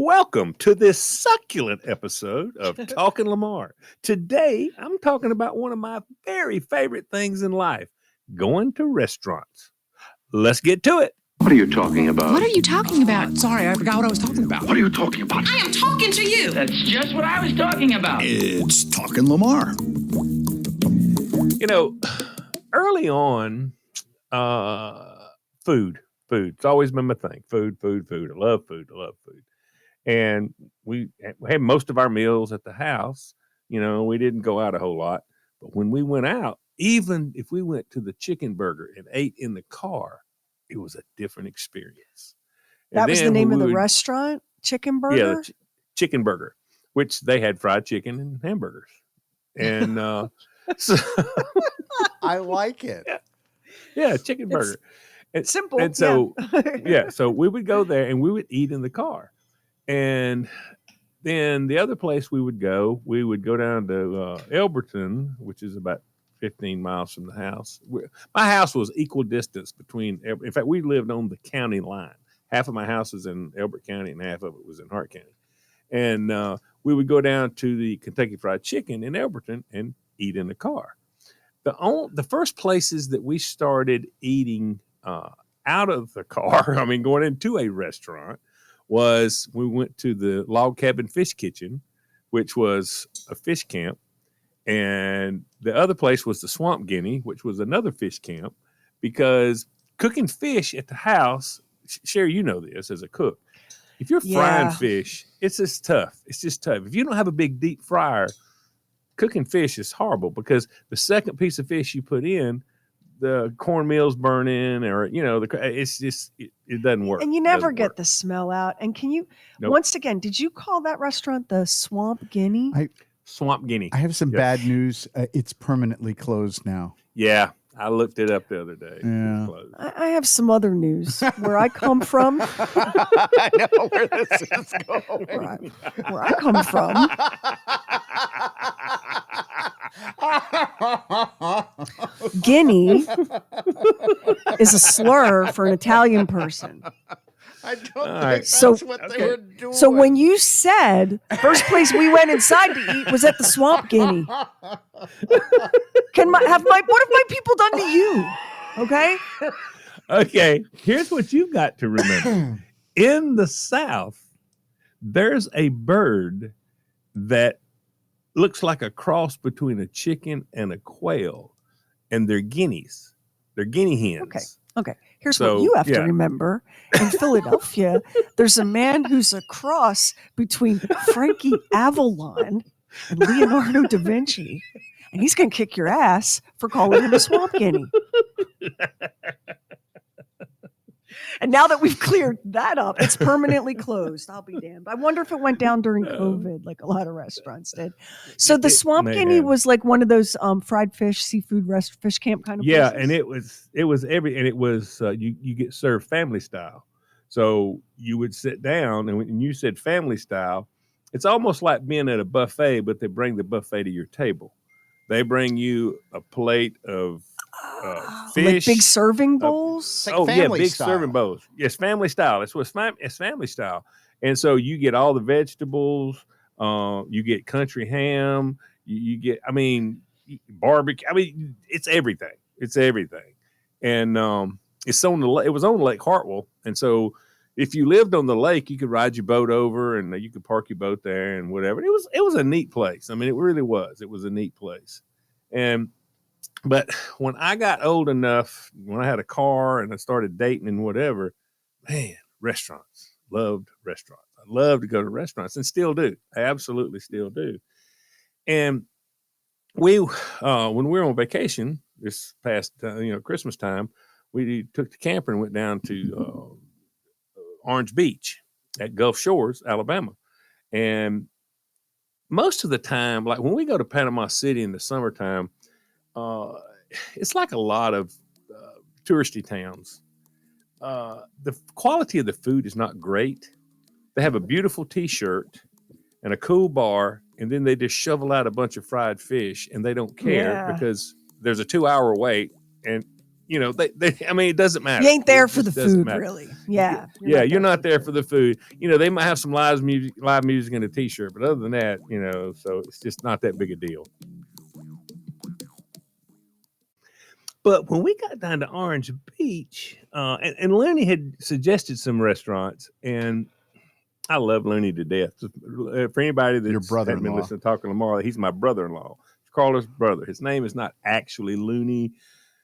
Welcome to this succulent episode of Talking Lamar. Today, I'm talking about one of my very favorite things in life, going to restaurants. Let's get to it. What are you talking about? What are you talking about? Sorry, I forgot what I was talking about. What are you talking about? I am talking to you. That's just what I was talking about. It's Talking Lamar. You know, early on, food. It's always been my thing. Food. I love food. And we had most of our meals at the house. You know, we didn't go out a whole lot. But when we went out, even if we went to the chicken burger and ate in the car, it was a different experience. And that was the name of the restaurant? Chicken Burger? Yeah, Chicken Burger, which they had fried chicken and hamburgers. And so, I like it. Yeah, Chicken Burger. It's simple. And so, so we would go there and we would eat in the car. And then the other place we would go down to Elberton, which is about 15 miles from the house. My house was equal distance between, in fact, we lived on the county line. Half of my house was in Elbert County and half of it was in Hart County. And we would go down to the Kentucky Fried Chicken in Elberton and eat in the car. The first places that we started eating out of the car, going into a restaurant, was we went to the Log Cabin Fish Kitchen, which was a fish camp. And the other place was the Swamp Guinea, which was another fish camp, because cooking fish at the house, Sheri, you know this as a cook, if you're frying fish, it's just tough. If you don't have a big deep fryer, cooking fish is horrible because the second piece of fish you put in, the cornmeal's burning, or it's just it doesn't work. And you never get the smell out. And can you once again? Did you call that restaurant the Swamp Guinea? Swamp Guinea. I have some bad news. It's permanently closed now. Yeah, I looked it up the other day. Yeah. I have some other news. Where I come from, I know where this is going. Where I come from. Guinea is a slur for an Italian person. I don't think that's what they were doing. So when you said first place we went inside to eat was at the Swamp Guinea, what have my people done to you? Okay. Okay. Here's what you've got to remember. In the South, there's a bird that looks like a cross between a chicken and a quail, and they're guineas. They're guinea hens. Okay. Here's what you have to remember. In Philadelphia, there's a man who's a cross between Frankie Avalon and Leonardo da Vinci, and he's going to kick your ass for calling him a Swamp Guinea. And now that we've cleared that up, it's permanently closed. I'll be damned. I wonder if it went down during COVID, like a lot of restaurants did. So the Swamp Guinea was like one of those fried fish, seafood fish camp kind of places. Yeah, and it was you get served family style. So you would sit down, and when you said family style, it's almost like being at a buffet, but they bring the buffet to your table. They bring you a plate of fish, like big serving bowls. Big serving bowls. Yes, family style. It's family style. And so you get all the vegetables. You get country ham. You get, barbecue. It's everything. And it was on Lake Hartwell. And so if you lived on the lake, you could ride your boat over, and you could park your boat there and whatever. It was a neat place. It really was. It was a neat place. But when I got old enough, when I had a car and I started dating and whatever, man, restaurants. Loved restaurants. I love to go to restaurants and still do. I absolutely still do. And we, when we were on vacation this past, Christmas time, we took the camper and went down to Orange Beach at Gulf Shores, Alabama. And most of the time, like when we go to Panama City in the summertime, it's like a lot of touristy towns. The quality of the food is not great. They have a beautiful T-shirt and a cool bar, and then they just shovel out a bunch of fried fish, and they don't care because there's a 2-hour wait, and I mean, it doesn't matter. You ain't there It for the just doesn't food, matter. really. Yeah. You're not there for the food. They might have some live music and a t-shirt, but other than that, so it's just not that big a deal. But when we got down to Orange Beach, and Looney had suggested some restaurants, and I love Looney to death. For anybody that's hadn't been listening to Talking Lamar, he's my brother-in-law. It's Carla's brother. His name is not actually Looney,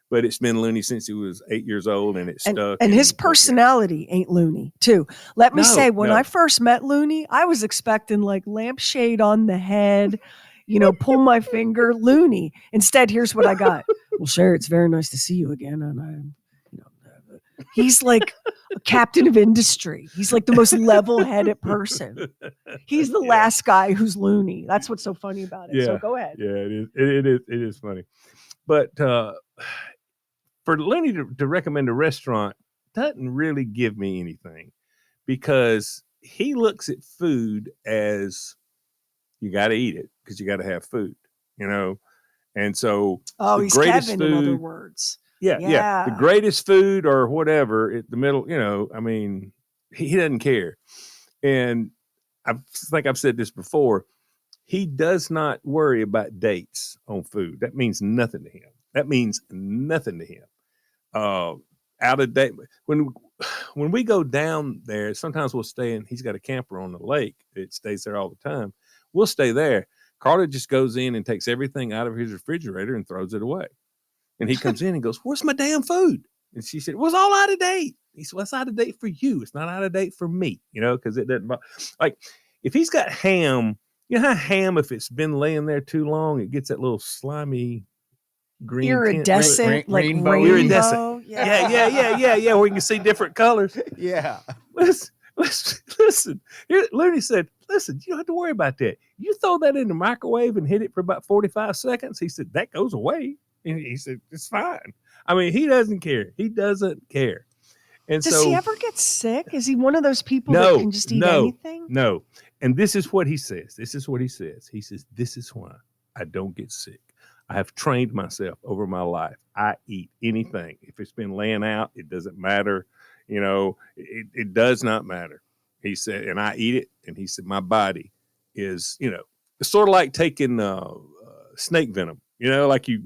but it's been Looney since he was 8 years old, and it stuck. And his personality ain't Looney, too. Let me say, when I first met Looney, I was expecting like lampshade on the head, pull my finger, Looney. Instead, here's what I got. Well, Sheri, it's very nice to see you again. And he's like a captain of industry. He's like the most level-headed person. He's the last guy who's Looney. That's what's so funny about it. So go ahead. Yeah, it is. It is funny. But for Looney to recommend a restaurant doesn't really give me anything, because he looks at food as you got to eat it because you got to have food, And so, he's Kevin, in other words. Yeah. The greatest food or whatever at the middle, I mean, he doesn't care. And I think I've said this before. He does not worry about dates on food. That means nothing to him. Out of date. When we go down there, sometimes we'll stay in. He's got a camper on the lake. It stays there all the time. We'll stay there. Carter just goes in and takes everything out of his refrigerator and throws it away. And he comes in and goes, "Where's my damn food?" And she said, "It was all out of date." He said, "Well, it's out of date for you. It's not out of date for me, because it doesn't, like, if he's got ham, how ham, if it's been laying there too long, it gets that little slimy green iridescent, like rainbow. Iridescent. Yeah. Where you can see different colors. Yeah. Listen. Looney said, "Listen, you don't have to worry about that. You throw that in the microwave and hit it for about 45 seconds." He said, "That goes away." And he said, "It's fine." I mean, he doesn't care. And does he ever get sick? Is he one of those people that can just eat anything? No. And this is what he says. He says, "This is why I don't get sick. I have trained myself over my life. I eat anything. If it's been laying out, it doesn't matter. It does not matter." He said, and I eat it. And he said, my body is, it's sort of like taking snake venom. Like you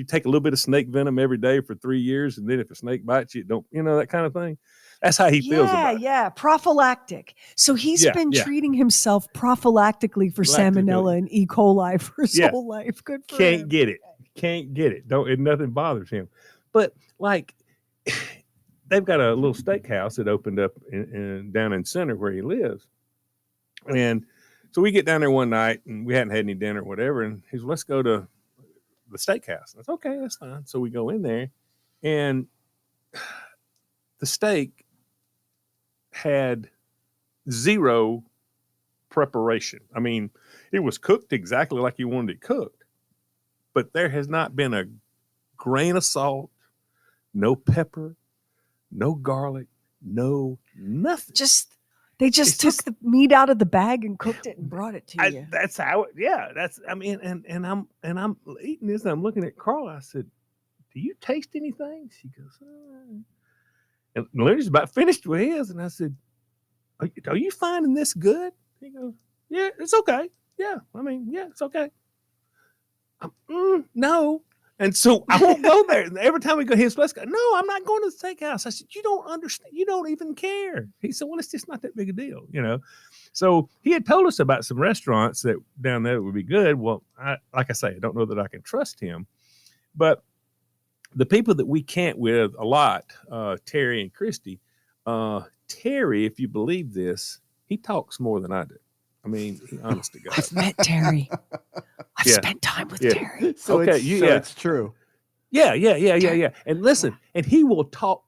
take a little bit of snake venom every day for 3 years, and then if a snake bites you, don't, that kind of thing. That's how he feels about it. Yeah, prophylactic. So he's been treating himself prophylactically for salmonella and E. coli for his whole life. Good for him. Can't get it. Nothing bothers him. But like, they've got a little steakhouse that opened up down in Center where he lives, and so we get down there one night, and we hadn't had any dinner or whatever, and he's, "Let's go to the steakhouse." That's okay. That's fine. So we go in there, and the steak had zero preparation. I mean, it was cooked exactly like you wanted it cooked, but there has not been a grain of salt, no pepper, no garlic, no nothing. They just took the meat out of the bag and cooked it and brought it to you. That's how it. Yeah, that's. I mean, and I'm eating this. And I'm looking at Carla. I said, "Do you taste anything?" She goes, and Larry's about finished with his, and I said, "Are you finding this good?" He goes, "Yeah, it's okay. Yeah, I mean, yeah, it's okay." No. And so I won't go there. And every time we go, let's go. "No, I'm not going to the steakhouse." I said, "You don't understand. You don't even care." He said, "Well, it's just not that big a deal, So he had told us about some restaurants that down there would be good. Well, like I say, I don't know that I can trust him. But the people that we camp with a lot, Terry and Christy, Terry, if you believe this, he talks more than I do. I mean, honest to God. I've met Terry. I've spent time with Terry. So it's true. Yeah. And listen, and he will talk.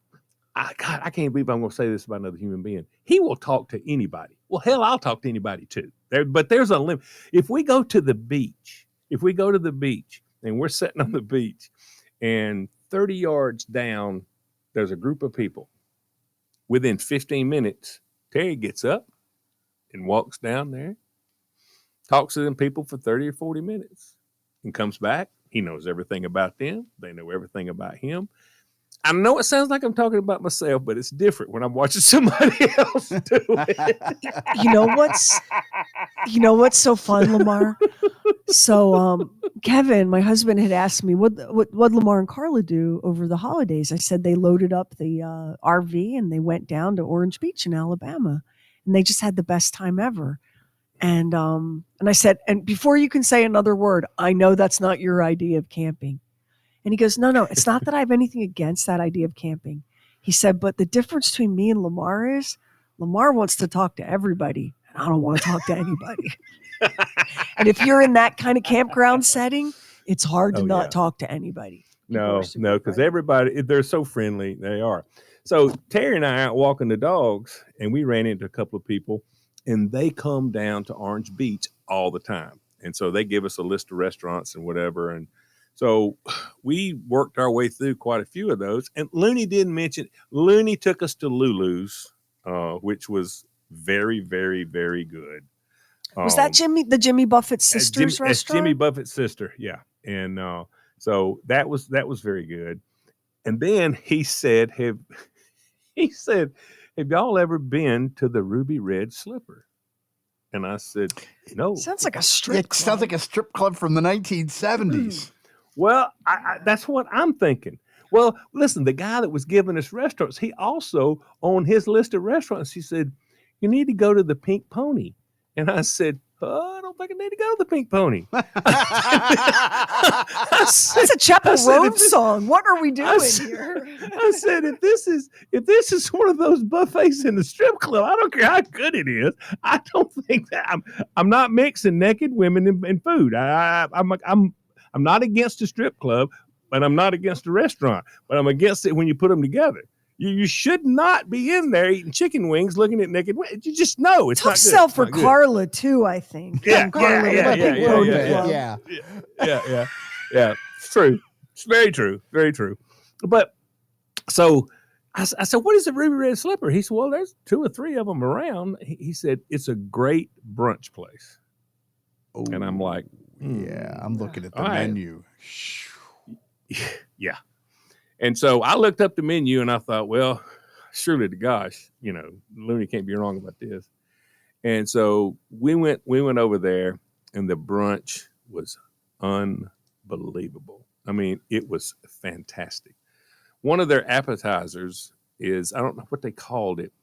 I can't believe I'm going to say this about another human being. He will talk to anybody. Well, hell, I'll talk to anybody too. But there's a limit. If we go to the beach and we're sitting on the beach, and 30 yards down, there's a group of people. Within 15 minutes, Terry gets up and walks down there, talks to them people for 30 or 40 minutes, and comes back. He knows everything about them. They know everything about him. I know it sounds like I'm talking about myself, but it's different when I'm watching somebody else do it. You know what's so fun, Lamar? So Kevin, my husband, had asked me what Lamar and Carla do over the holidays. I said they loaded up the RV and they went down to Orange Beach in Alabama, and they just had the best time ever. And I said, and before you can say another word, I know that's not your idea of camping. And he goes, no, it's not that I have anything against that idea of camping. He said, but the difference between me and Lamar is Lamar wants to talk to everybody, and I don't want to talk to anybody. And if you're in that kind of campground setting, it's hard to not talk to anybody. No, because everybody, they're so friendly. They are. So Terry and I out walking the dogs, and we ran into a couple of people, and they come down to Orange Beach all the time. And so they give us a list of restaurants and whatever. And so we worked our way through quite a few of those. And Looney didn't mention, Looney took us to Lulu's, which was very, very, very good. Was that the Jimmy Buffett's sister's restaurant? Jimmy Buffett's sister, yeah. And so that was very good. And then he said, have y'all ever been to the Ruby Red Slipper? And I said, no. Sounds like a strip club. Sounds like a strip club from the 1970s. Well, I that's what I'm thinking. Well, listen, the guy that was giving us restaurants, he also, on his list of restaurants, he said, you need to go to the Pink Pony. And I said, I don't think I need to go to the Pink Pony. That's a Chapel Roan song. What are we doing here? I said, if this is one of those buffets in the strip club, I don't care how good it is. I don't think that I'm not mixing naked women and food. I'm not against a strip club, but I'm not against a restaurant. But I'm against it when you put them together. You should not be in there eating chicken wings, looking at naked women. You just know it's tough not good. Sell for Carla too, I think. Yeah. It's true. It's very true. Very true. But so I said, what is a Ruby Red Slipper? He said, well, there's 2 or 3 of them around. He said, it's a great brunch place. Oh, and I'm like, yeah, I'm looking at the menu. Yeah. And so I looked up the menu and I thought, well, surely to gosh, Looney can't be wrong about this. And so we went over there, and the brunch was unbelievable. I mean, it was fantastic. One of their appetizers is, I don't know what they called it.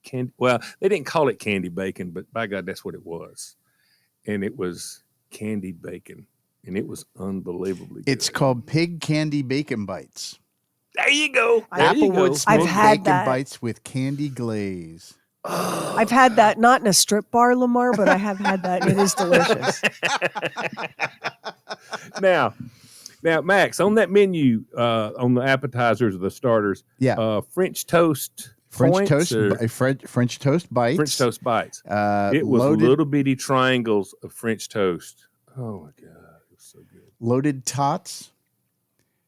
Candy. Well, they didn't call it candy bacon, but by God, that's what it was. And it was candy bacon. And it was unbelievably good. It's called pig candy bacon bites. There you go. Applewood smoked I've had bacon that. bites with candy glaze. I've had that, not in a strip bar, Lamar, but I have had that, and it is delicious. Now, Max, on that menu, on the appetizers or the starters, French toast. French toast bites. French toast bites. It was little bitty triangles of French toast. Oh my God. So good. Loaded tots,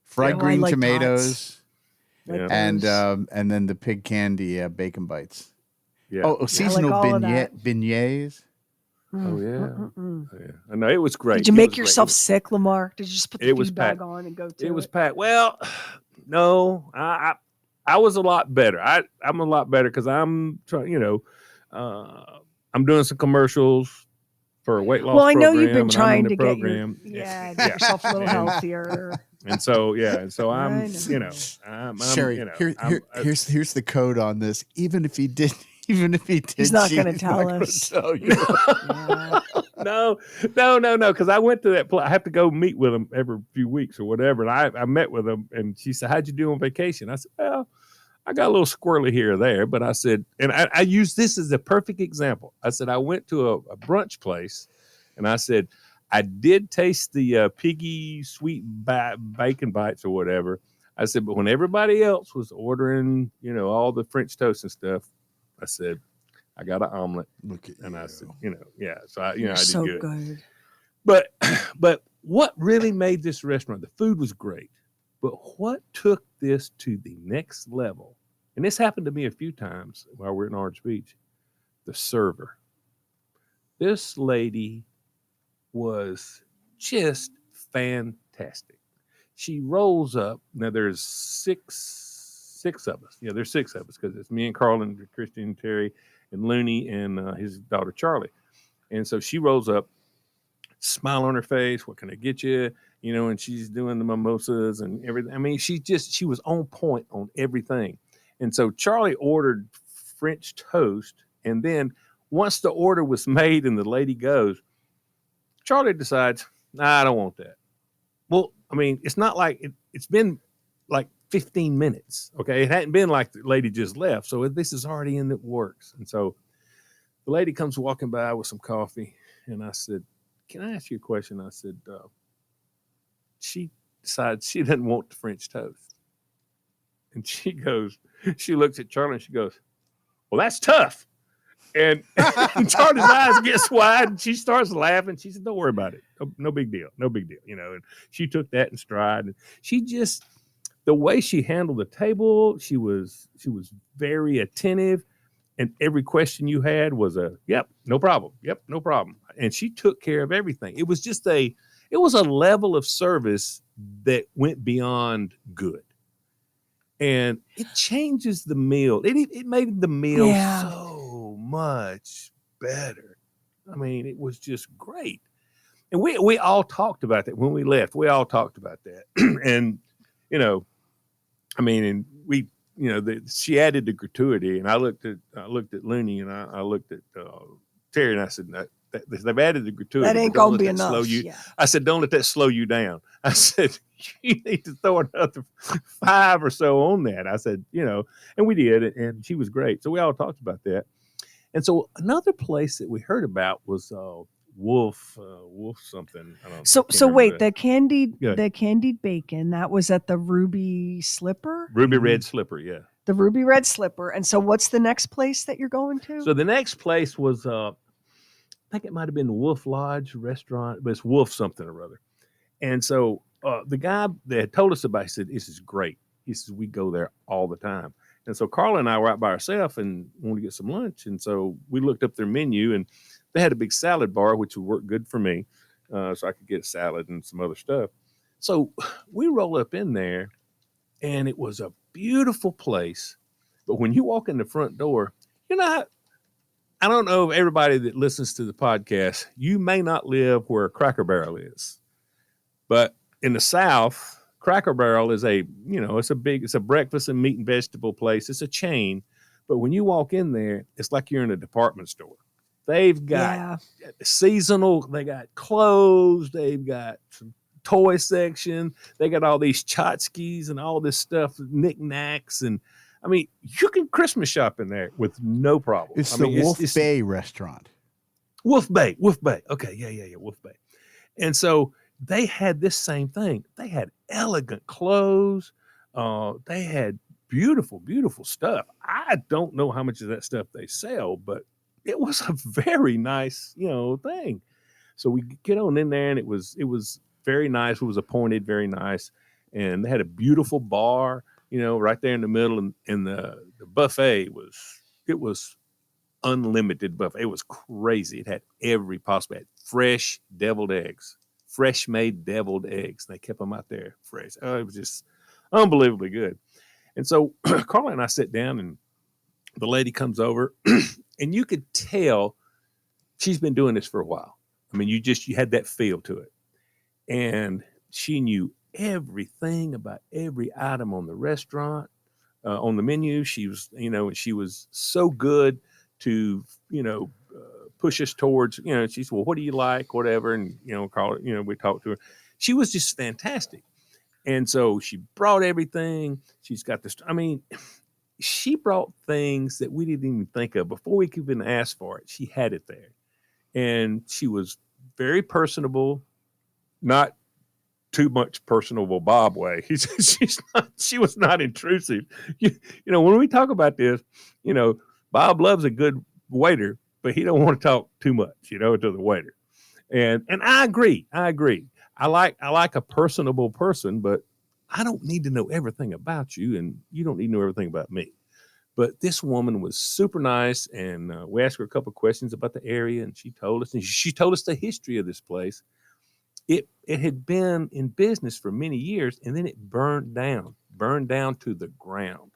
fried green tomatoes, and then the pig candy bacon bites. Yeah. Oh, seasonal beignets. Oh yeah. I know it was great. Did you make yourself sick, Lamar? Did you just put the food bag on and go to it? It was packed. Well, no, I was a lot better. I'm a lot better because I'm trying. I'm doing some commercials for a weight loss program. Well, I know you've been trying to get get yourself a little healthier. And so I'm, Sherry, here's the code on this. Even if he did, he's not going to tell us. No, because I went to that place. I have to go meet with him every few weeks or whatever. And I met with him, and she said, "How'd you do on vacation?" I said, "Well, I got a little squirrely here or there," but I said, and I use this as a perfect example. I said, I went to a brunch place, and I said, I did taste the piggy sweet bacon bites or whatever. I said, but when everybody else was ordering, all the French toast and stuff, I said, I got an omelet. Look at and you. I said, so I did so good. But what really made this restaurant? The food was great. But what took this to the next level, and this happened to me a few times while we're in Orange Beach, the server. This lady was just fantastic. She rolls up. Now there's six of us. Yeah, there's six of us because it's me and Carl and Christian and Terry and Looney and his daughter Charlie. And so she rolls up, smile on her face. What can I get you? You know, and she's doing the mimosas and everything. I mean, she was on point on everything. And so Charlie ordered French toast. And then once the order was made and the lady goes, Charlie decides, nah, I don't want that. Well, I mean, it's not like it's been like 15 minutes. Okay. It hadn't been like the lady just left. So this is already in the works. And so the lady comes walking by with some coffee. And I said, can I ask you a question? I said, she decides she doesn't want the French toast. And she looks at Charlie and she goes, well, that's tough. And Charlie's eyes get wide and she starts laughing. She said, don't worry about it. No big deal. No big deal. You know, and she took that in stride. And she just, the way she handled the table, she was very attentive. And every question you had was yep, no problem. Yep, no problem. And she took care of everything. It was it was a level of service that went beyond good. And it changes the meal. It made the meal so much better. I mean, it was just great. And we all talked about that when we left. We all talked about that. And, you know, I mean, and we, you know, she added the gratuity, and I looked at Looney and I looked at Terry, and I said, they've added the gratuity. That ain't gonna be enough. I said, don't let that slow you down. I said, you need to throw another 5 or so on that. I said, you know, and we did, and she was great. So we all talked about that. And so another place that we heard about was Wolf something. I don't know. So wait, the candied bacon, that was at the Ruby Red Slipper, yeah. The Ruby Red Slipper. And so what's the next place that you're going to? So the next place was I think it might have been Wolf Lodge restaurant, but it's Wolf something or other. And so the guy that had told us about it, he said, this is great. He says, we go there all the time. And so Carla and I were out by ourselves and wanted to get some lunch. And so we looked up their menu, and they had a big salad bar, which would work good for me. So I could get a salad and some other stuff. So we roll up in there, and it was a beautiful place. But when you walk in the front door, you know, I don't know if everybody that listens to the podcast, you may not live where Cracker Barrel is. But in the South, Cracker Barrel is it's a breakfast and meat and vegetable place. It's a chain. But when you walk in there, it's like you're in a department store. They've got seasonal, they got clothes, they've got some toy section, they got all these tchotchkes and all this stuff, knickknacks, and I mean, you can Christmas shop in there with no problem. It's the Wolf Bay restaurant. Wolf Bay. Okay, yeah, Wolf Bay. And so they had this same thing. They had elegant clothes. They had beautiful, beautiful stuff. I don't know how much of that stuff they sell, but it was a very nice, thing. So we get on in there, and it was very nice. It was appointed, very nice. And they had a beautiful bar, right there in the middle. And the buffet was unlimited buffet. It was crazy. It had every possible. It had fresh deviled eggs, fresh made deviled eggs. They kept them out there fresh. Oh, it was just unbelievably good. And so Carla and I sit down, and the lady comes over, and you could tell she's been doing this for a while. I mean, you had that feel to it. And she knew everything about every item on the restaurant, on the menu. She was, and she was so good to, push us towards, she said, well, what do you like? Whatever. And, Carla, we talked to her. She was just fantastic. And so she brought everything. She's got this. I mean, she brought things that we didn't even think of before we could even ask for it. She had it there. And she was very personable, not too much personable Bob way. She was not intrusive. When we talk about this, Bob loves a good waiter, but he don't want to talk too much, to the waiter. And I agree. I like a personable person, but I don't need to know everything about you, and you don't need to know everything about me. But this woman was super nice, and we asked her a couple of questions about the area, and she told us the history of this place. it had been in business for many years, and then it burned down to the ground,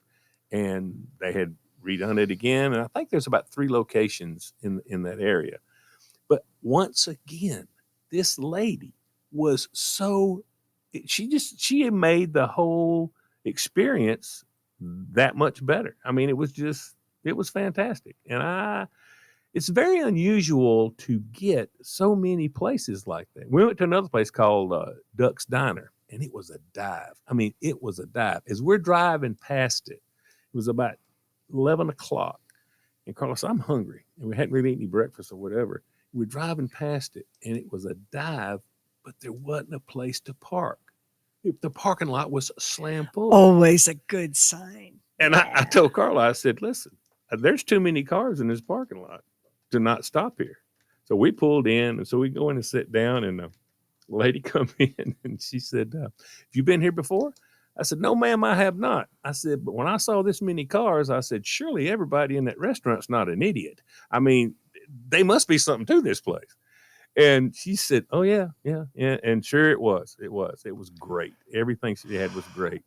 and they had redone it again. And I think there's about 3 locations in that area. But once again, this lady was she had made the whole experience that much better. I mean, it was fantastic. And it's very unusual to get so many places like that. We went to another place called Duck's Diner, and it was a dive. I mean, it was a dive. As we're driving past it was about 11 o'clock. And Carlos, I'm hungry. And we hadn't really eaten any breakfast or whatever. We're driving past it, and it was a dive, but there wasn't a place to park. The parking lot was slam full. Always a good sign. And I told Carla, I said, listen, there's too many cars in this parking lot to not stop here. So we pulled in, and so we go in and sit down, and the lady come in, and she said, have you been here before? I said, no, ma'am, I have not. I said, but when I saw this many cars, I said, surely everybody in that restaurant's not an idiot. I mean, they must be something to this place. And she said, oh, yeah. And sure it was. It was great. Everything she had was great.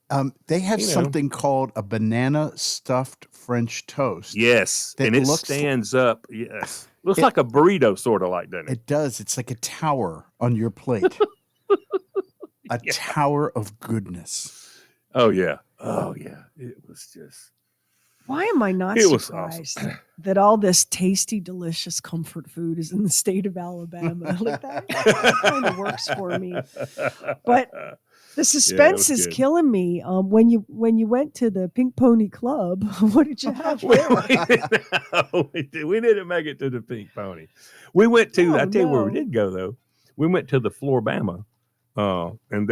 They have something called a banana stuffed French toast. Yes. And it stands up. Yes. Looks like a burrito, sort of like, doesn't it? It does. It's like a tower on your plate. A tower of goodness. Oh, yeah. Oh, yeah. It was just. Why am I not surprised that all this tasty, delicious comfort food is in the state of Alabama? Like that kind of works for me. But the suspense is killing me. When you went to the Pink Pony Club, what did you have there? We didn't make it to the Pink Pony. We went to. I tell you where we did go though. We went to the Floribama, and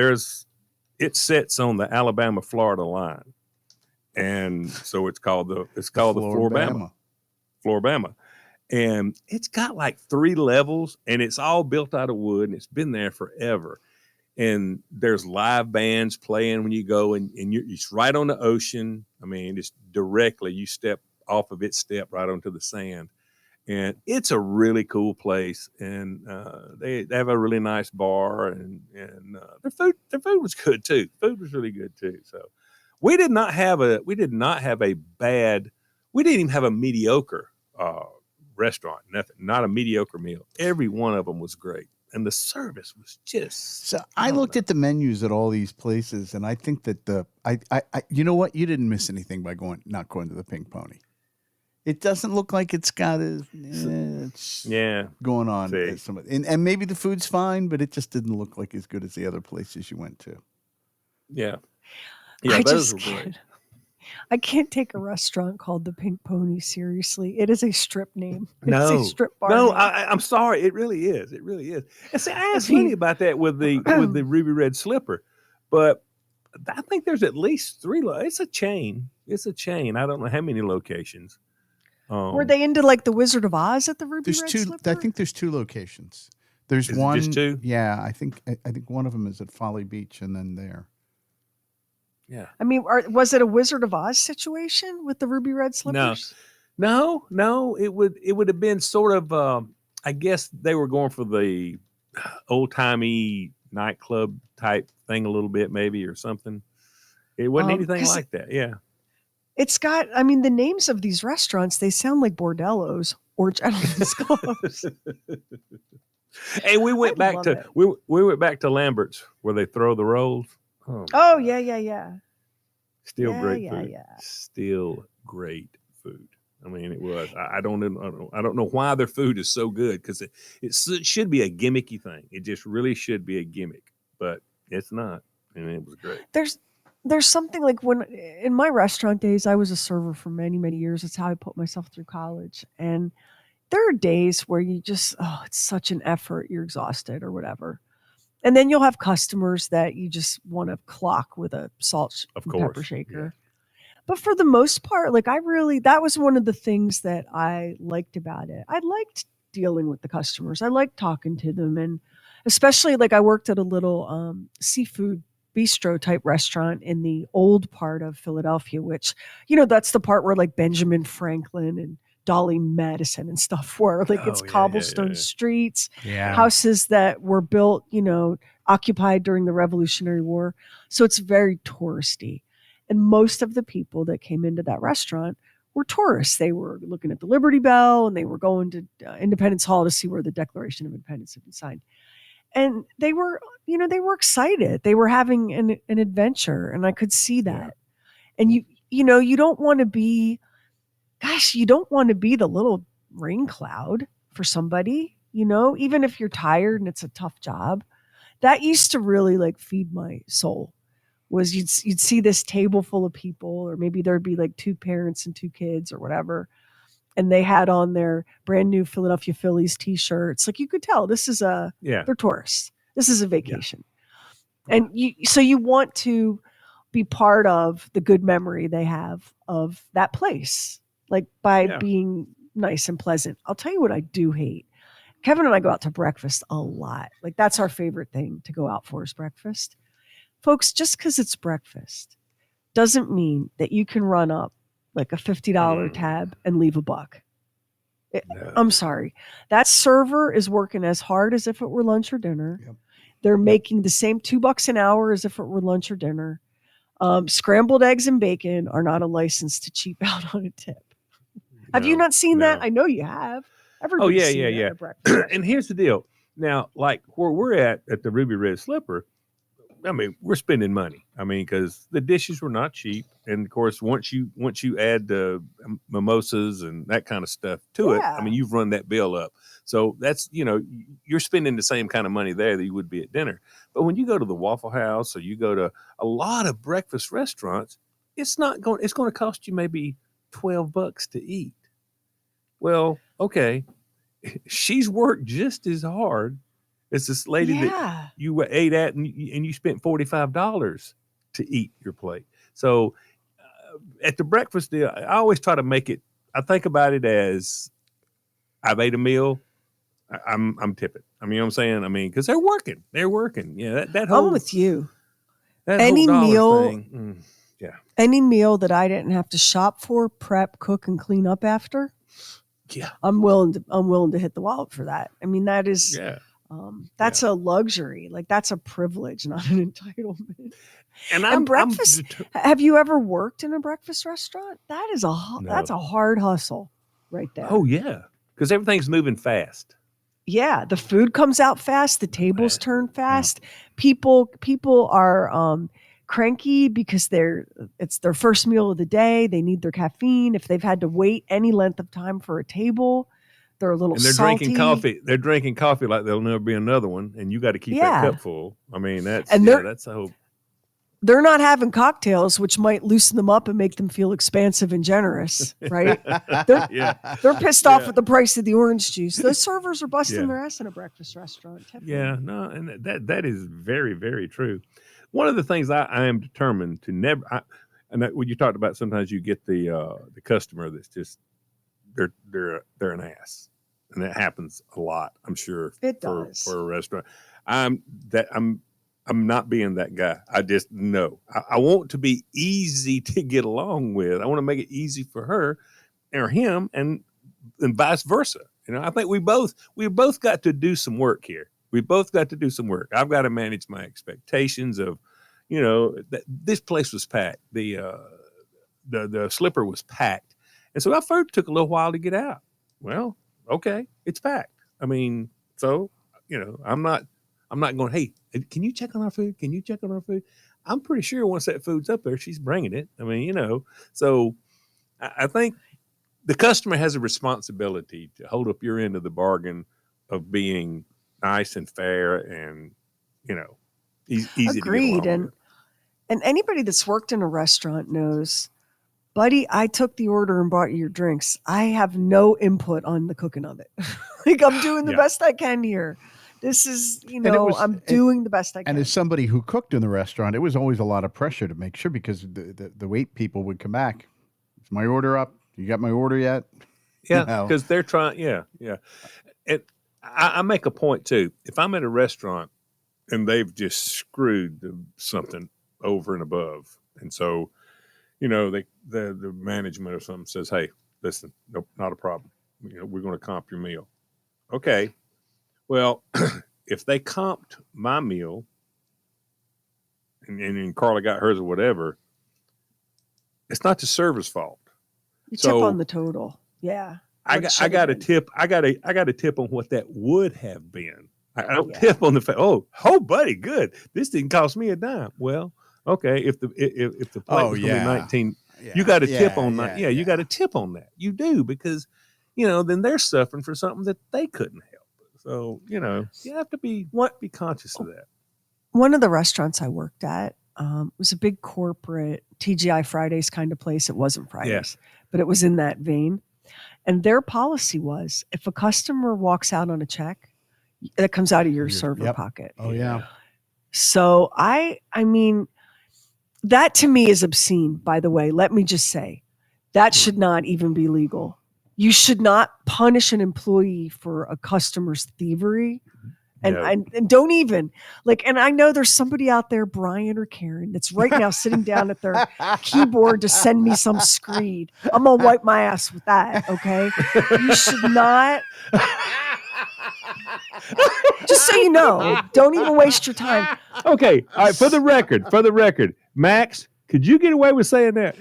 it sits on the Alabama-Florida line. And so it's called the Floribama. Floribama. And it's got like 3 levels, and it's all built out of wood, and it's been there forever. And there's live bands playing when you go, and it's right on the ocean. I mean, it's directly, you step off of it, step right onto the sand. And it's a really cool place. And they have a really nice bar, and their food was good too. Food was really good too. So we didn't even have a mediocre restaurant. Nothing, not a mediocre meal. Every one of them was great. And the service was just. So I looked at the menus at all these places, and I think that you know what? You didn't miss anything by not going to the Pink Pony. It doesn't look like it's got going on. And maybe the food's fine, but it just didn't look like as good as the other places you went to. Yeah. Yeah, those were great. I can't take a restaurant called the Pink Pony seriously. It is a strip name. No, it's a strip bar. No, name. I'm sorry. It really is. It really is. And see, I asked Lenny about that with the Ruby Red Slipper, but I think there's at least 3. It's a chain. I don't know how many locations. Were they into like the Wizard of Oz at the Ruby Red Slipper? I think there's 2 locations. There's one. Just 2? Yeah, I think one of them is at Folly Beach, and then there. Yeah. I mean, was it a Wizard of Oz situation with the Ruby Red Slippers? No. It would have been sort of. I guess they were going for the old timey nightclub type thing a little bit, maybe, or something. It wasn't anything like that. Yeah. It's got. I mean, the names of these restaurants, they sound like bordellos or gentlemen's clubs. Hey, we went back to Lambert's where they throw the rolls. Oh yeah. Still great food. Yeah. Still great food. I mean, it was. I don't know why their food is so good, because it should be a gimmicky thing. It just really should be a gimmick, but it's not. And it was great. There's something like when in my restaurant days, I was a server for many, many years. That's how I put myself through college. And there are days where you just, it's such an effort. You're exhausted or whatever. And then you'll have customers that you just want to clock with a salt and pepper shaker. Yeah. But for the most part, like that was one of the things that I liked about it. I liked dealing with the customers. I liked talking to them. And especially like I worked at a little seafood bistro type restaurant in the old part of Philadelphia, which, that's the part where like Benjamin Franklin and Dolly Madison and stuff where like it's Oh, yeah, cobblestone yeah. streets, Yeah. houses that were built, occupied during the Revolutionary War. So it's very touristy. And most of the people that came into that restaurant were tourists. They were looking at the Liberty Bell and they were going to Independence Hall to see where the Declaration of Independence had been signed. And they were, they were excited. They were having an adventure, and I could see that. Yeah. And you don't want to be, you don't want to be the little rain cloud for somebody, even if you're tired and it's a tough job. That used to really like feed my soul. Was you'd see this table full of people, or maybe there'd be like 2 parents and 2 kids or whatever, and they had on their brand new Philadelphia Phillies t-shirts. Like you could tell they're tourists. This is a vacation. Yeah. And you want to be part of the good memory they have of that place, like by being nice and pleasant. I'll tell you what I do hate. Kevin and I go out to breakfast a lot. Like that's our favorite thing to go out for is breakfast. Folks, just because it's breakfast doesn't mean that you can run up like a $50 tab and leave $1. No. I'm sorry. That server is working as hard as if it were lunch or dinner. Yep. They're making the same $2 an hour as if it were lunch or dinner. Scrambled eggs and bacon are not a license to cheap out on a tip. Have you not seen that? I know you have. Everybody's seen that at a breakfast. And here's the deal. Now, like where we're at the Ruby Red Slipper, I mean, we're spending money. I mean, because the dishes were not cheap, and of course, once you add the mimosas and that kind of stuff to it, I mean, you've run that bill up. So that's you're spending the same kind of money there that you would be at dinner. But when you go to the Waffle House or you go to a lot of breakfast restaurants, it's going to cost you maybe $12 to eat. Well, okay, she's worked just as hard. It's this lady that you ate at and you spent $45 to eat your plate. So at the breakfast deal, I always try to make it, I think about it as I've ate a meal, I'm tipping. I mean, you know what I'm saying? I mean, because they're working. Yeah, that whole. I'm with you. That any whole meal thing. Any meal that I didn't have to shop for, prep, cook, and clean up after. Yeah. I'm willing to hit the wallet for that. I mean, that is that's a luxury. Like that's a privilege, not an entitlement. And breakfast. Have you ever worked in a breakfast restaurant? That is that's a hard hustle right there. Oh yeah. Because everything's moving fast. Yeah. The food comes out fast. The tables turn fast. Yeah. People are cranky because it's their first meal of the day. They need their caffeine. If they've had to wait any length of time for a table, they're a little salty. Drinking coffee. They're drinking coffee like there'll never be another one, and you got to keep that cup full. I mean, that's the whole. They're not having cocktails, which might loosen them up and make them feel expansive and generous, right? They're pissed off at the price of the orange juice. Those servers are busting their ass in a breakfast restaurant. Typically. Yeah, no, and that is very, very true. One of the things I am determined to never, when you talked about sometimes you get the customer that's just they're an ass, and that happens a lot. I'm sure it does for a restaurant. I'm not being that guy. I just know I want to be easy to get along with. I want to make it easy for her or him, and vice versa. I think we both got to do some work here. We both got to do some work. I've got to manage my expectations of, this place was packed. The Slipper was packed. And so our food took a little while to get out. Well, okay, it's packed. I mean, so, I'm not going, hey, can you check on our food? Can you check on our food? I'm pretty sure once that food's up there, she's bringing it. I mean, so I think the customer has a responsibility to hold up your end of the bargain of being nice and fair and, easy Agreed. to get along with. And anybody that's worked in a restaurant knows, buddy, I took the order and brought you your drinks. I have no input on the cooking of it. Like I'm doing the best I can here. This is, I'm doing the best I can. And as somebody who cooked in the restaurant, it was always a lot of pressure to make sure because the wait people would come back. Is my order up? You got my order yet? Yeah, because they're trying. Yeah. And I make a point too. If I'm at a restaurant and they've just screwed something over and above, and so, the management or something says, hey, listen, nope, not a problem. We're going to comp your meal. Okay. Well, if they comped my meal and Carla got hers or whatever, it's not the server's fault. You tip on the total. Yeah. I got a tip. I got a tip on what that would have been. I don't tip on the fact. Oh, buddy, good. This didn't cost me a dime. Well, okay. If the plate was going to be 19, you got a tip on that. Yeah, you got a tip on that. You do, because then they're suffering for something that they couldn't help. So you have to be conscious of that. One of the restaurants I worked at was a big corporate TGI Fridays kind of place. It wasn't Fridays, but it was in that vein. And their policy was, if a customer walks out on a check, that comes out of your server pocket. Oh yeah. So I mean, that to me is obscene, by the way. Let me just say, that should not even be legal. You should not punish an employee for a customer's thievery. And don't even and I know there's somebody out there, Brian or Karen, that's right now sitting down at their keyboard to send me some screed. I'm going to wipe my ass with that. Okay. You should not. Just so you know, don't even waste your time. Okay. All right. For the record, Max, could you get away with saying that?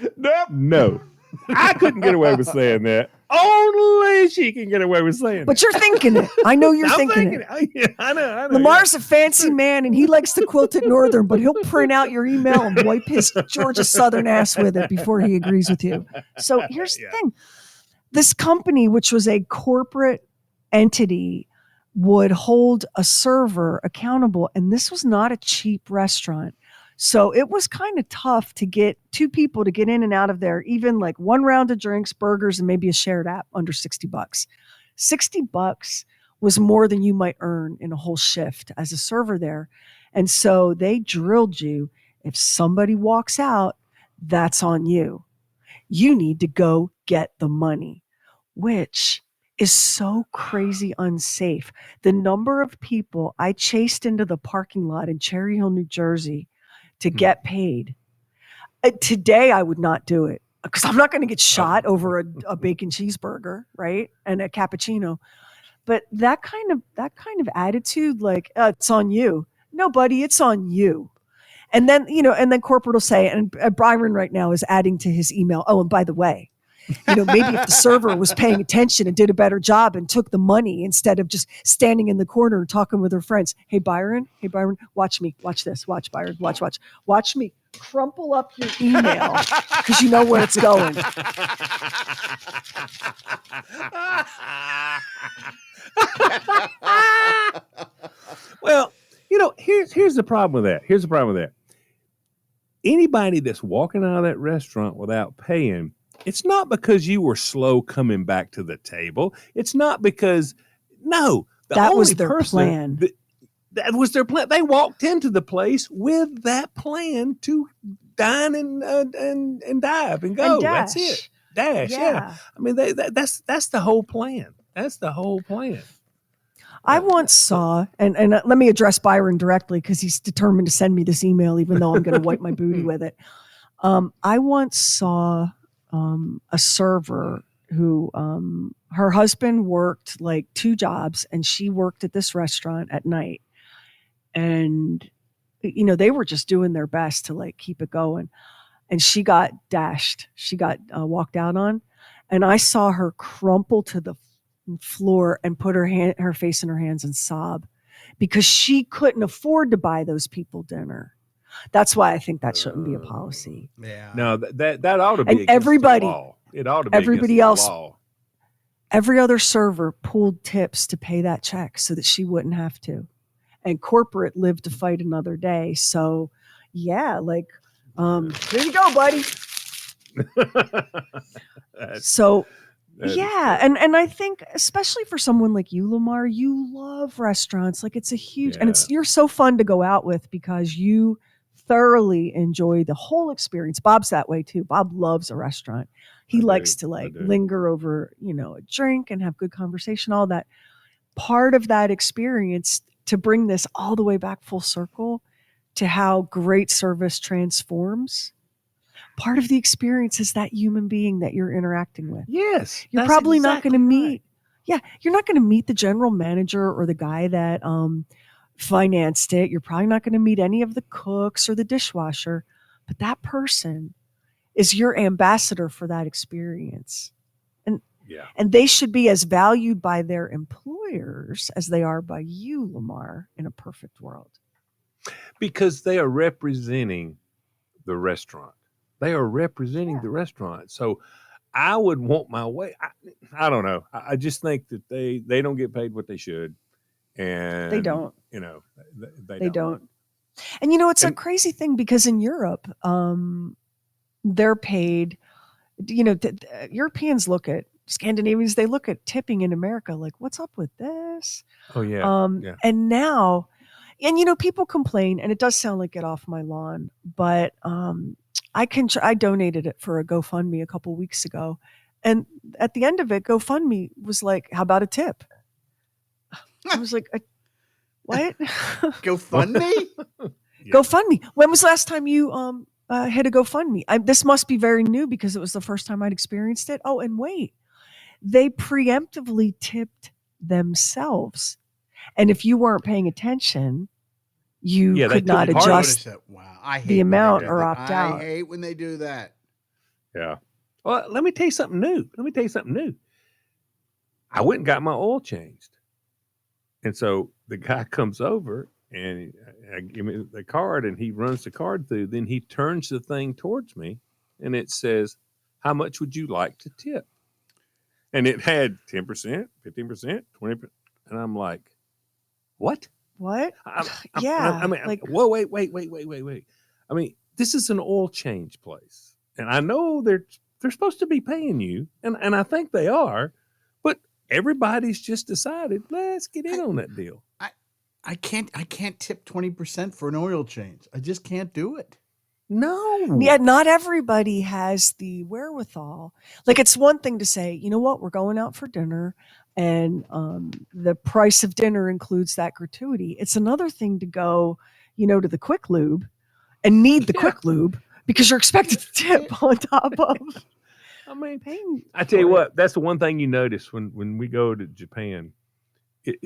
No. I couldn't get away with saying that. Only she can get away with saying But you're thinking it. I know you're thinking it. Yeah, I know. Lamar's a fancy man, and he likes the quilted northern, but he'll print out your email and wipe his Georgia Southern ass with it before he agrees with you. So here's the thing. This company, which was a corporate entity, would hold a server accountable, and this was not a cheap restaurant. So it was kind of tough to get two people to get in and out of there, even like one round of drinks, burgers, and maybe a shared app under $60. $60 was more than you might earn in a whole shift as a server there. And so they drilled you. If somebody walks out, that's on you. You need to go get the money, which is so crazy unsafe. The number of people I chased into the parking lot in Cherry Hill, New Jersey, to get paid. Today, I would not do it because I'm not going to get shot over a bacon cheeseburger, right? And a cappuccino. But that kind of attitude, it's on you. No, buddy, it's on you. And then, corporate will say, and Byron right now is adding to his email. Oh, and by the way, maybe if the server was paying attention and did a better job and took the money instead of just standing in the corner and talking with her friends. Hey, Byron, watch me. Watch this. Watch, Byron. Watch me crumple up your email because you know where it's going. Well, here's the problem with that. Anybody that's walking out of that restaurant without paying, it's not because you were slow coming back to the table. It's not because, that was their plan. That was their plan. They walked into the place with that plan to dine and dive and go. And dash. That's it. Dash. Yeah. I mean, that's the whole plan. That's the whole plan. I once saw, and let me address Byron directly because he's determined to send me this email, even though I'm going to wipe my booty with it. I once saw a server who her husband worked like 2 jobs and she worked at this restaurant at night. And, they were just doing their best to keep it going. And she got dashed. She got walked out on. And I saw her crumple to the floor and put her face in her hands and sob because she couldn't afford to buy those people dinner. That's why I think that shouldn't be a policy. Yeah. No, that ought to be and against everybody, the law. It ought to be everybody against else, the law. Every other server pulled tips to pay that check so that she wouldn't have to. And corporate lived to fight another day. So, yeah, here you go, buddy. And I think especially for someone like you, Lamar, you love restaurants. It's a huge, and you're so fun to go out with because you thoroughly enjoy the whole experience. Bob's that way too. Bob loves a restaurant. He likes to linger over, a drink and have good conversation, all that. Part of that experience, to bring this all the way back full circle to how great service transforms, Part of the experience is that human being that you're interacting with. Yes. You're that's probably not exactly going to right. meet, you're not going to meet the general manager or the guy that financed it. You're probably not going to meet any of the cooks or the dishwasher, but that person is your ambassador for that experience. Yeah. And they should be as valued by their employers as they are by you, Lamar, in a perfect world. Because they are representing the restaurant. They are representing the restaurant. So I would want my way. I don't know. I just think that they don't get paid what they should. And They don't. They don't. And it's a And- crazy thing because in Europe, they're paid. Europeans look at Scandinavians. They look at tipping in America like, what's up with this? Oh yeah. And now, people complain, and it does sound like get off my lawn, but I donated it for a GoFundMe a couple weeks ago, and at the end of it, GoFundMe was like, "How about a tip?" I was like, "What?" GoFundMe? Yeah. GoFundMe. When was the last time you hit a GoFundMe? This must be very new because it was the first time I'd experienced it. Oh, and wait, they preemptively tipped themselves. And if you weren't paying attention, you could not adjust I hate the amount when or they do opt that. out. I hate when they do that. Yeah. Well, let me tell you something new. I went and got my oil changed. And so the guy comes over and I give me the card and he runs the card through. Then he turns the thing towards me and it says, "How much would you like to tip?" And it had 10%, 15%, 20%. And I'm like, what? What? I mean, whoa, wait. I mean, this is an oil change place. And I know they're supposed to be paying you. And I think they are. But everybody's just decided, let's get in on that deal. I can't tip 20% for an oil change. I just can't do it. No. Yeah, not everybody has the wherewithal. Like, it's one thing to say, you know what, we're going out for dinner, and the price of dinner includes that gratuity. It's another thing to go, to the quick lube and need the quick lube because you're expected to tip on top of. I mean, paying. I tell you what, that's the one thing you notice when we go to Japan. It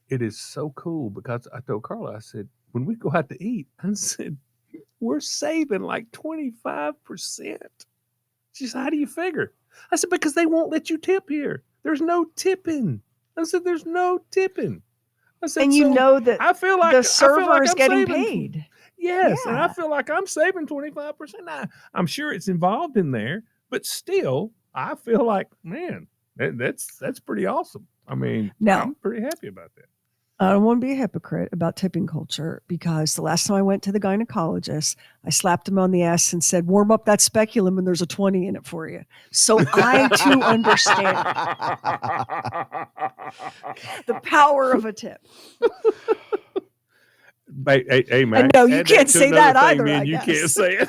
is so cool because I told Carla, I said, when we go out to eat, I said, we're saving like 25%. She said, how do you figure? I said, because they won't let you tip here. There's no tipping. I said, there's no tipping. I said, and that I feel like the server is I'm getting saving, paid. Yes, and I feel like I'm saving 25%. Now, I'm sure it's involved in there, but still, I feel like, man, that's pretty awesome. I mean, I'm pretty happy about that. I don't want to be a hypocrite about tipping culture because the last time I went to the gynecologist, I slapped him on the ass and said, warm up that speculum and there's a 20 in it for you. So I too understand the power of a tip. Hey, Max, and no, you can't say that either. Man, you can't say it.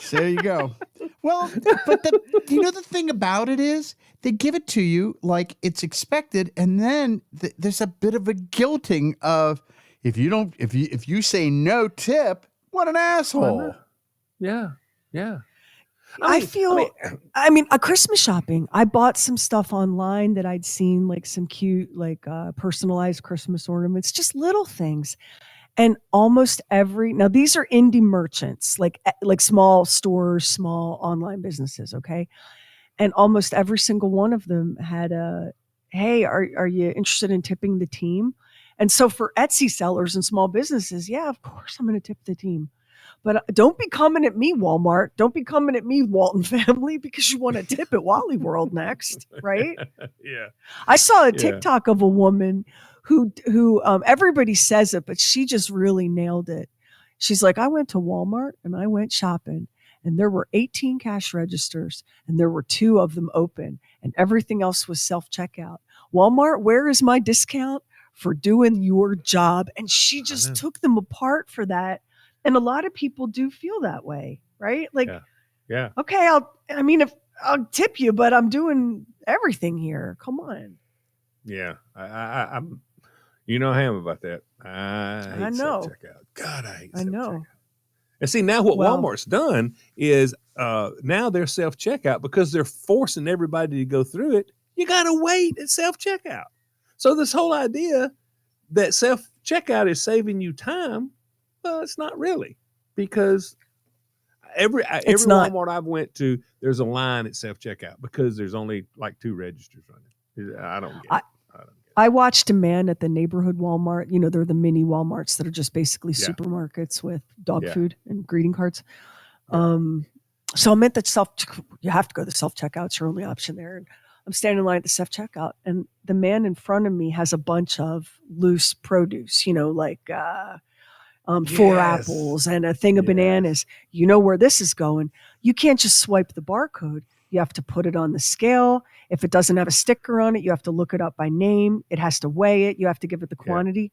So there you go. Well, but the thing about it is they give it to you like it's expected, and then there's a bit of a guilting of if you say no tip, what an asshole. Yeah. I mean, a Christmas shopping. I bought some stuff online that I'd seen, like some cute, personalized Christmas ornaments, just little things. And almost now these are indie merchants, like small stores, small online businesses. Okay. And almost every single one of them had hey, are you interested in tipping the team? And so for Etsy sellers and small businesses, yeah, of course I'm going to tip the team. But don't be coming at me, Walmart. Don't be coming at me, Walton family, because you want to tip at Wally World next, right? Yeah. I saw a TikTok of a woman who everybody says it, but she just really nailed it. She's like, I went to Walmart and I went shopping, and there were 18 cash registers, and there were 2 of them open, and everything else was self-checkout. Walmart, where is my discount for doing your job? And she just took them apart for that. And a lot of people do feel that way, right? Like, yeah. Okay, I'll tip you, but I'm doing everything here. Come on. Yeah, I'm. You know I am about that. I hate know. self-checkout. God, I hate I know. And see, now what Well- Walmart's done is now they're self-checkout because they're forcing everybody to go through it. You got to wait at self-checkout. So this whole idea that self-checkout is saving you time, well, it's not really, because every not. Walmart I've went to, there's a line at self-checkout because there's only like 2 registers running. I don't get it. I watched a man at the neighborhood Walmart. You know, they're the mini Walmarts that are just basically Yeah. supermarkets with dog Yeah. food and greeting cards. Yeah. So I'm at the you have to go to the self-checkout. It's your only option there. And I'm standing in line at the self-checkout, and the man in front of me has a bunch of loose produce, you know, like 4 Yes. apples and a thing of Yes. bananas. You know where this is going. You can't just swipe the barcode. You have to put it on the scale. If it doesn't have a sticker on it, you have to look it up by name. It has to weigh it. You have to give it the quantity.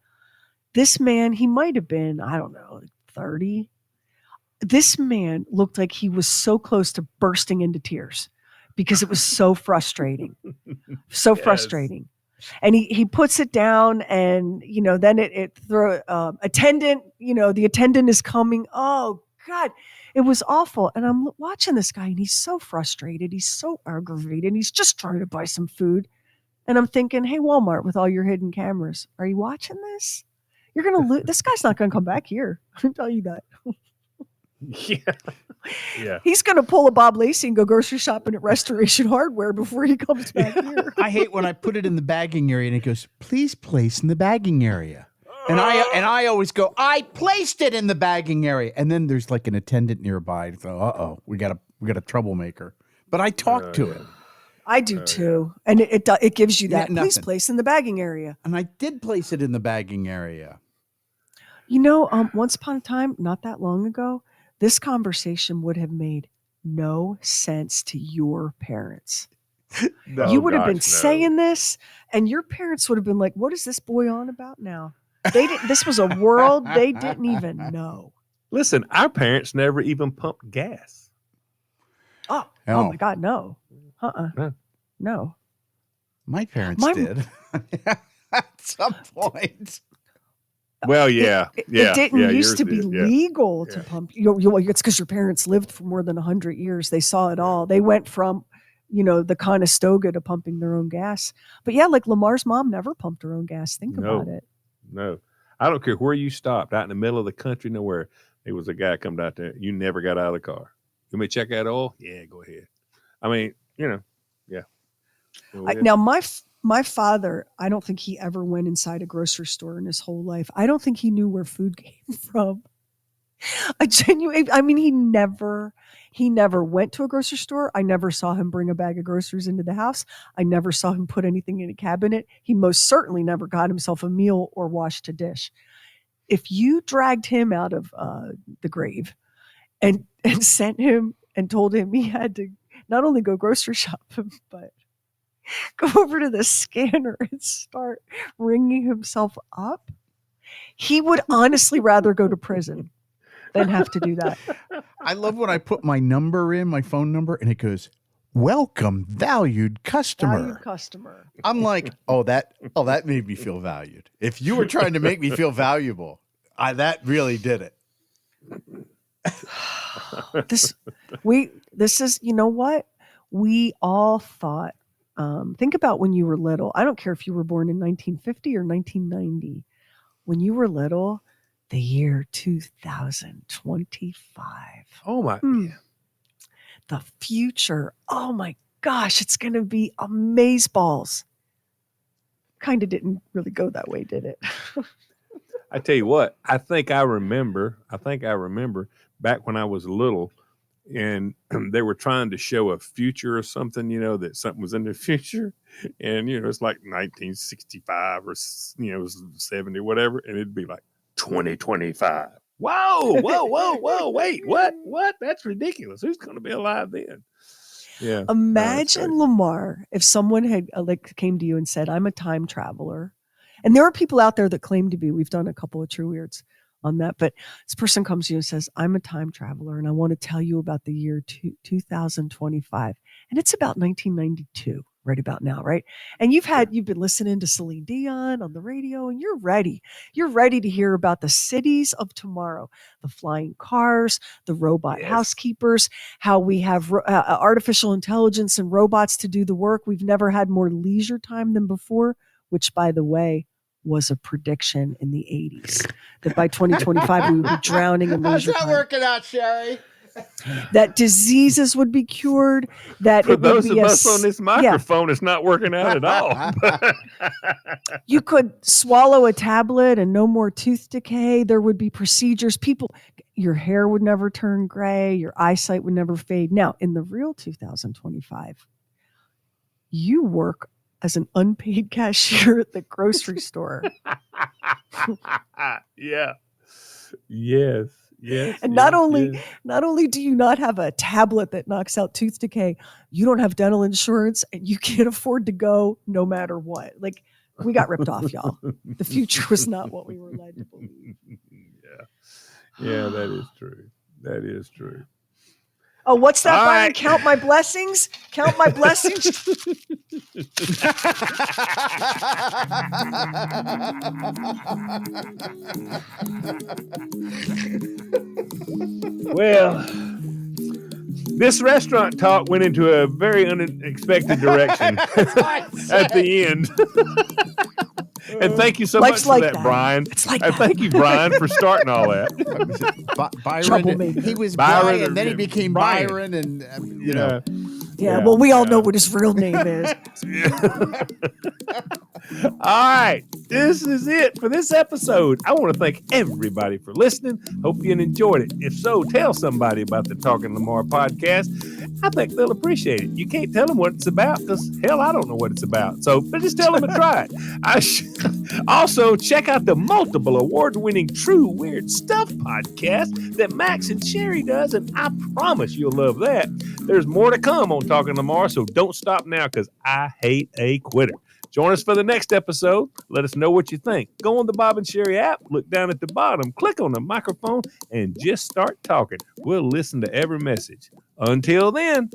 This man, he might have been, I don't know, 30. This man looked like he was so close to bursting into tears because it was so frustrating. So Yes. frustrating. And he puts it down, and, you know, then it throw attendant, you know, the attendant is coming. Oh God, it was awful. And I'm watching this guy, and he's so frustrated. He's so aggravated. He's just trying to buy some food. And I'm thinking, hey, Walmart, with all your hidden cameras, are you watching this? You're going to lose. This guy's not going to come back here. I can tell you that. Yeah. Yeah. He's going to pull a Bob Lacey and go grocery shopping at Restoration Hardware before he comes back here. I hate when I put it in the bagging area and it goes, please place in the bagging area. And I always go, I placed it in the bagging area. And then there's like an attendant nearby. So, we got a troublemaker. But I talk to it. I do too. And it gives you that. Yeah, Please nothing. place in the bagging area. And I did place it in the bagging area. You know, once upon a time, not that long ago, this conversation would have made no sense to your parents. No, You would have been gosh, no. saying this, and your parents would have been like, what is this boy on about now? They didn't, this was a world they didn't even know. Listen, our parents never even pumped gas. Oh No. my God, no. No. My parents My- did. At some point. Well, yeah. It yeah. didn't yeah, used yours to be did, yeah. legal to Yeah. pump. It's because your parents lived for more than 100 years. They saw it all. They went from, the Conestoga to pumping their own gas. But yeah, like Lamar's mom never pumped her own gas. Think about it. No. I don't care where you stopped, out in the middle of the country, nowhere. There was a guy come out there. You never got out of the car. You may check out oil? Yeah, go ahead. I mean, yeah. Go ahead. Now, my father, I don't think he ever went inside a grocery store in his whole life. I don't think he knew where food came from. He never went to a grocery store. I never saw him bring a bag of groceries into the house. I never saw him put anything in a cabinet. He most certainly never got himself a meal or washed a dish. If you dragged him out of the grave and sent him and told him he had to not only go grocery shopping, but go over to the scanner and start ringing himself up, he would honestly rather go to prison than have to do that. I love when I put my number in, my phone number, and it goes, welcome, valued customer. Valued customer. I'm like, that made me feel valued. If you were trying to make me feel valuable, that really did it. This is, you know what? We all thought, think about when you were little. I don't care if you were born in 1950 or 1990. When you were little, the year 2025. Oh, my. The future. Oh, my gosh. It's going to be amazeballs. Kind of didn't really go that way, did it? I tell you what, I think I remember back when I was little and they were trying to show a future or something, that something was in the future. And, it's like 1965 or, 70, whatever. And it'd be like 2025. Whoa, wait, what? That's ridiculous. Who's going to be alive then? Yeah. Imagine, Lamar, if someone had came to you and said, I'm a time traveler. And there are people out there that claim to be. We've done a couple of True Weirds on that. But this person comes to you and says, I'm a time traveler, and I want to tell you about the year 2025. And it's about 1992. right about now, right? And you've been listening to Celine Dion on the radio, and you're ready. You're ready to hear about the cities of tomorrow, the flying cars, the robot housekeepers, how we have artificial intelligence and robots to do the work. We've never had more leisure time than before, which, by the way, was a prediction in the 80s that by 2025 we would be drowning in leisure time. How's that working out, Sheri? That diseases would be cured. That for those of us on this microphone, it's not working out at all. You could swallow a tablet and no more tooth decay. There would be procedures. Your hair would never turn gray. Your eyesight would never fade. Now, in the real 2025, you work as an unpaid cashier at the grocery store. Yeah. Yes. Yes. And not only do you not have a tablet that knocks out tooth decay, you don't have dental insurance and you can't afford to go no matter what. Like, we got ripped off, y'all. The future was not what we were led to believe. Yeah, that is true. That is true. Oh, what's that, All Brian? right. Count my blessings. Count my blessings. Well, this restaurant talk went into a very unexpected direction at the end. And thank you so much for that, Brian. It's like and thank you, Brian, for starting all that. Byron. He was Brian, and then he became Byron, and you know. Yeah, well, we all know what his real name is. All right, this is it for this episode. I want to thank everybody for listening. Hope you enjoyed it. If so, tell somebody about the Talking Lamar podcast. I think they'll appreciate it. You can't tell them what it's about because, hell, I don't know what it's about. But just tell them to try it. Also, check out the multiple award-winning True Weird Stuff podcast that Max and Sheri does, and I promise you'll love that. There's more to come on Talking Lamar, so don't stop now because I hate a quitter. Join us for the next episode. Let us know what you think. Go on the Bob and Sheri app, look down at the bottom, click on the microphone, and just start talking. We'll listen to every message. Until then,